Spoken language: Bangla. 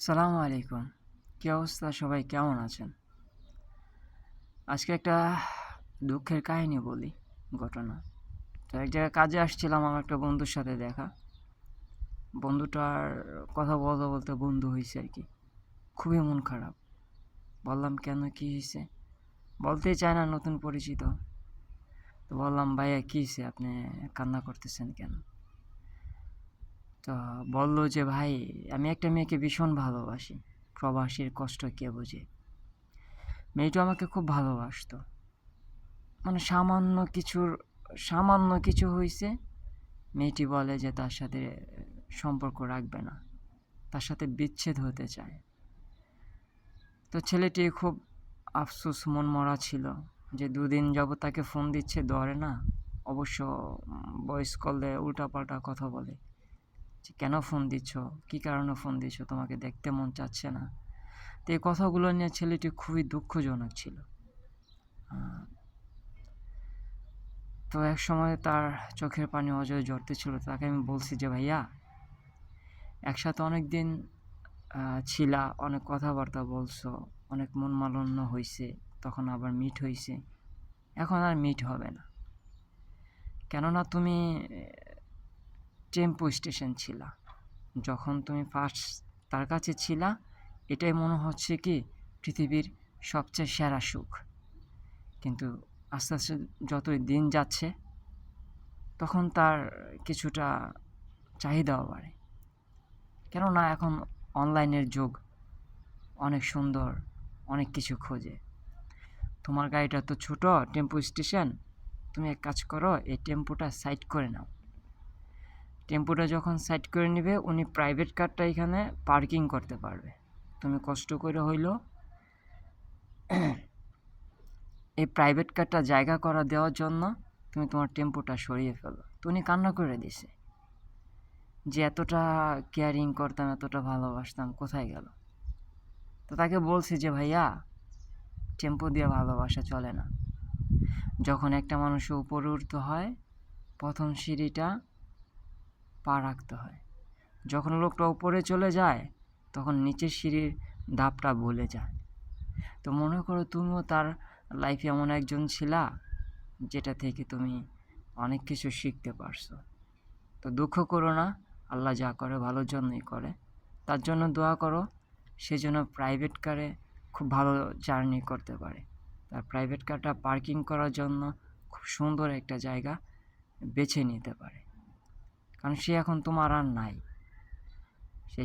সালামু আলাইকুম। কী অবস্থা সবাই, কেমন আছেন? আজকে একটা দুঃখের কাহিনী বলি, ঘটনা। তো এক জায়গায় কাজে আসছিলাম, আমার একটা বন্ধুর সাথে দেখা। বন্ধুটার কথা বলতে বলতে বন্ধু হয়েছে আর কি। খুবই মন খারাপ। বললাম, কেন, কী হয়েছে? বলতেই চায় না, নতুন পরিচিত। তো বললাম, ভাইয়া কী হয়েছে, আপনি কান্না করতেছেন কেন? তো বললো যে, ভাই, আমি একটা মেয়েকে ভীষণ ভালোবাসি। প্রবাসীর কষ্ট কে বোঝে। মেয়েটা আমাকে খুব ভালোবাসতো। মানে সামান্য কিছু হইছে, মেয়েটি বলে যে তার সাথে সম্পর্ক রাখবে না, তার সাথে বিচ্ছেদ হতে চায়। তো ছেলেটি খুব আফসোস মনমরা ছিল যে ২ দিন যাবৎ তাকে ফোন দিচ্ছে, ধরে না। অবশ্য ভয়েস কলে উল্টাপাল্টা কথা বলে যে, কেন ফোন দিচ্ছ, কী কারণে ফোন দিচ্ছ, তোমাকে দেখতে মন চাচ্ছে না। তো এই কথাগুলো নিয়ে ছেলেটি খুবই দুঃখজনক ছিল। তো এক সময় তার চোখের পানি অজয় ঝরতেছিল। তাকে আমি বলছি যে, ভাইয়া, একসাথে অনেক দিন ছিলা, অনেক কথাবার্তা বলছো, অনেক মন মালিন্য হয়েছে, তখন আবার মিট হয়েছে, এখন আর মিট হবে না। কেননা তুমি টেম্পো স্টেশন ছিলা। যখন তুমি ফার্স্ট তার কাছে ছিলা, এটাই মনে হচ্ছে কি পৃথিবীর সবচেয়ে সেরা সুখ। কিন্তু আস্তে আস্তে যতই দিন যাচ্ছে, তখন তার কিছুটা চাহিদাও বাড়ে। কেননা এখন অনলাইনের যুগ, অনেক সুন্দর, অনেক কিছু খোঁজে। তোমার গাড়িটা তো ছোট, টেম্পো স্টেশন, তুমি এক কাজ করো, এই টেম্পোটা সাইড করে নাও। টেম্পোটা যখন সাইড করে নেবে, উনি প্রাইভেট কারটা এখানে পার্কিং করতে পারবে। তুমি কষ্ট করে হইলো এই প্রাইভেট কারটা জায়গা করা দেওয়ার জন্য তুমি তোমার টেম্পোটা সরিয়ে ফেলো। তো উনি কান্না করে দিছে যে এতটা কেয়ারিং করতাম, এতটা ভালোবাসতাম, কোথায় গেল? তো তাকে বলছি যে, ভাইয়া, টেম্পো দিয়ে ভালোবাসা চলে না। যখন একটা মানুষ উপরে উঠতে হয়, প্রথম সিঁড়িটা পার রাখতে হয়। যখন লোকটা উপরে চলে যায়, তখন নিচের সিঁড়ির ধাপটা ভুলে যায়। তো মনে করো তুমিও তার লাইফে এমন একজন ছিলা, যেটা থেকে তুমি অনেক কিছু শিখতে পারছো। তো দুঃখ করো না, আল্লাহ যা করে ভালোর জন্যই করে। তার জন্য দোয়া করো, সে যেন প্রাইভেট কারে খুব ভালো জার্নি করতে পারে। তার প্রাইভেট কারটা পার্কিং করার জন্য খুব সুন্দর একটা জায়গা বেছে নিতে পারে। কারণ সে এখন তোমার আর নাই। সে